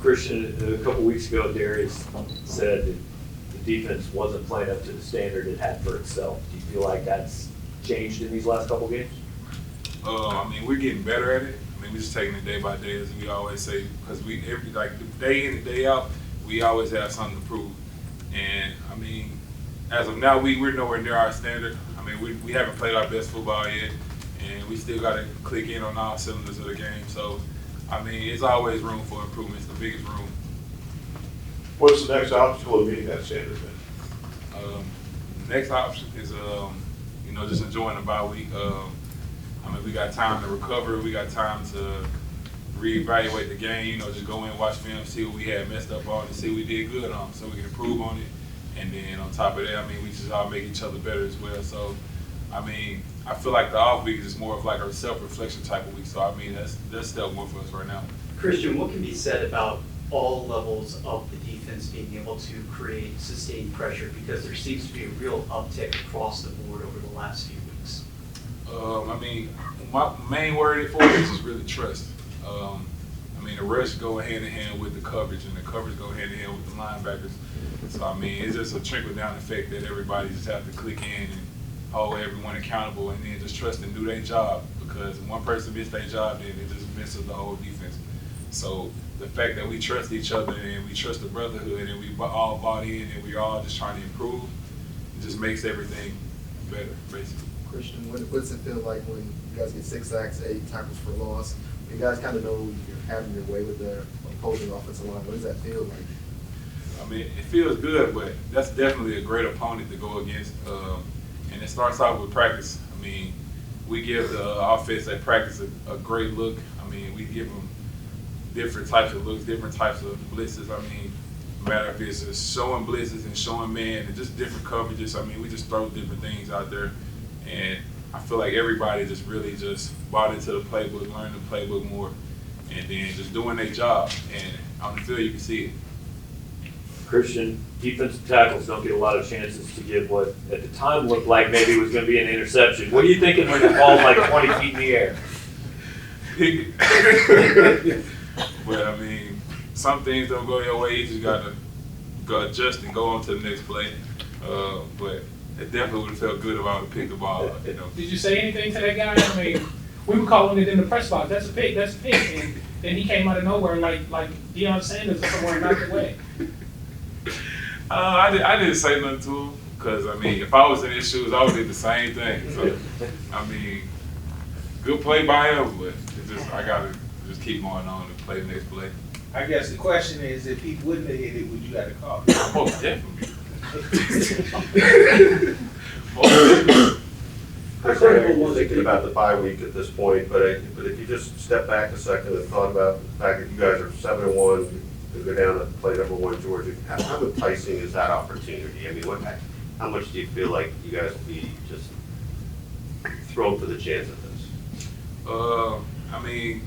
Kristian, a couple weeks ago, Darius said that the defense wasn't playing up to the standard it had for itself. Do you feel like that's changed in these last couple games? I mean, we're getting better at it. I mean, we're just taking it day by day, as we always say, because like day in and day out, we always have something to prove. And I mean, as of now, we're nowhere near our standard. I mean, we haven't played our best football yet, and we still got to click in on all cylinders of the game. So, I mean, it's always room for improvement. It's the biggest room. What's the next obstacle of meeting that standard then? The next option is, you know, just enjoying the bye week. I mean, we got time to recover. We got time to reevaluate the game. You know, just go in, watch film, see what we had messed up on, and see what we did good on, so we can improve on it. And then on top of that, I mean, we just all make each other better as well. So, I mean, I feel like the off week is just more of like a self-reflection type of week. So, I mean, that's step one for us right now. Kristian, what can be said about all levels of the defense being able to create sustained pressure, because there seems to be a real uptick across the board over the last few weeks? I mean, my main word for it is really trust. I mean, the rush go hand in hand with the coverage, and the coverage go hand in hand with the linebackers. So, I mean, it's just a trickle-down effect that everybody just have to click in and hold everyone accountable, and then just trust and do their job, because if one person misses their job, then it just misses the whole defense. So the fact that we trust each other and we trust the brotherhood and we all bought in and we all just trying to improve, it just makes everything better, basically. Kristian, what does it feel like when you guys get 6 sacks, 8 tackles for loss? You guys kind of know you're having your way with the opposing offensive line. What does that feel like? I mean, it feels good, but that's definitely a great opponent to go against. And it starts off with practice. I mean, we give the offense at practice a great look. I mean, we give them different types of looks, different types of blitzes. I mean, no matter if it's just showing blitzes and showing man and just different coverages. I mean, we just throw different things out there. And I feel like everybody just really just bought into the playbook, learned the playbook more, and then just doing their job. And on the field, you can see it. Kristian, defensive tackles don't get a lot of chances to give what at the time looked like maybe was going to be an interception. What are you thinking when the ball's like 20 feet in the air? But I mean, some things don't go your way. You just gotta go adjust and go on to the next play. But it definitely would have felt good if I would have picked the ball up, you know. Did you say anything to that guy? I mean, we were calling it in the press box. That's a pick. That's a pick. And then he came out of nowhere like Deion Sanders or somewhere and knocked it away. I didn't say nothing to him, because I mean, if I was in his shoes, I would do the same thing. So I mean, good play by him, but I gotta just keep going on and play the next play. I guess the question is, if he wouldn't have hit it, would you have to call? Most definitely. I was thinking about the bye week at this point, but if you just step back a second and thought about the fact that you guys are 7-1, to go down and play #1 Georgia, how enticing is that opportunity? I mean, how much do you feel like you guys will be just thrown to the chance of this? I mean,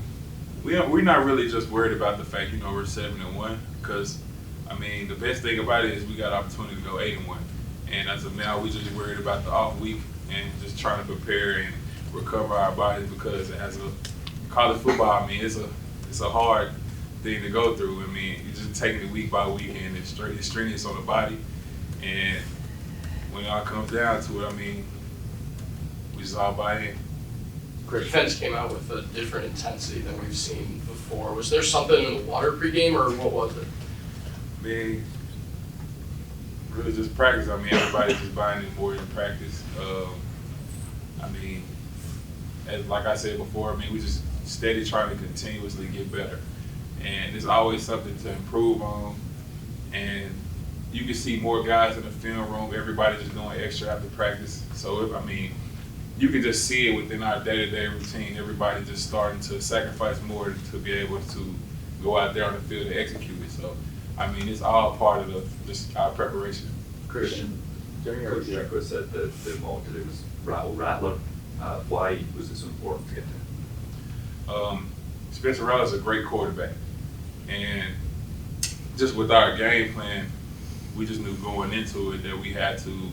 we're not really just worried about the fact, you know, we're 7-1, because I mean, the best thing about it is we got opportunity to go 8-1, and as of now, we just worried about the off week and just trying to prepare and recover our bodies, because as a college football, I mean, it's a hard thing to go through. I mean, you're just taking it week by week, and it's strenuous on the body. And when it all comes down to it, I mean, we just all buy in. Defense came out with a different intensity than we've seen before. Was there something in the water pregame, or what was it? I mean, really just practice. I mean, everybody's just buying in more in practice. I mean, like I said before, I mean, we just steady trying to continuously get better. And there's always something to improve on. And you can see more guys in the film room, everybody just doing extra after practice. So, I mean, you can just see it within our day-to-day routine. Everybody just starting to sacrifice more to be able to go out there on the field and execute it. So, I mean, it's all part of just our preparation. Kristian, during our Jericho said that the moment that it was Rattler, why was this important to get to? Spencer Rattler's a great quarterback. And just with our game plan, we just knew going into it that we had to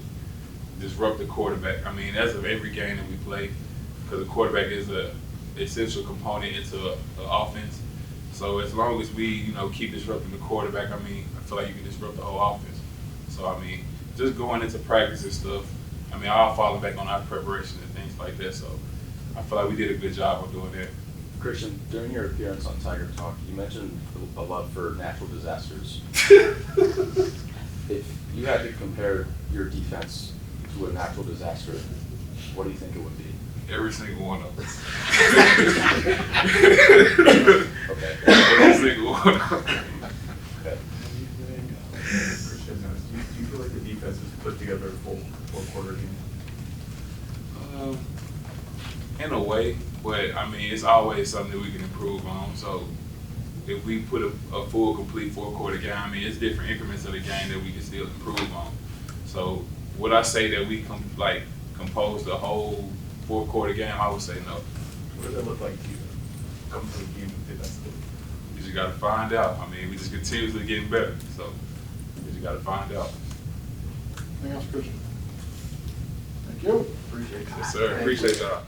disrupt the quarterback. I mean, as of every game that we play, because the quarterback is an essential component into an offense. So as long as we, you know, keep disrupting the quarterback, I mean, I feel like you can disrupt the whole offense. So I mean, just going into practice and stuff, I mean, I'll fall back on our preparation and things like that. So I feel like we did a good job of doing that. Kristian, during your appearance on Tiger Talk, you mentioned a love for natural disasters. If you had to compare your defense to a natural disaster, what do you think it would be? Every single one of them. Okay. Every single one of them. Okay. Kristian, do you feel like the defense has put together a full quarter game? In a way, but I mean, it's always something that we can improve on. So if we put a full, complete 4-quarter game, I mean, it's different increments of the game that we can still improve on. So would I say that we compose the whole 4-quarter game? I would say no. What does that look like to you? Come to the game defensively. We just got to find out. I mean, we just continuously getting better. So we just got to find out. Anything else, Kristian? Thank you. Appreciate it. Yes, sir. Appreciate y'all.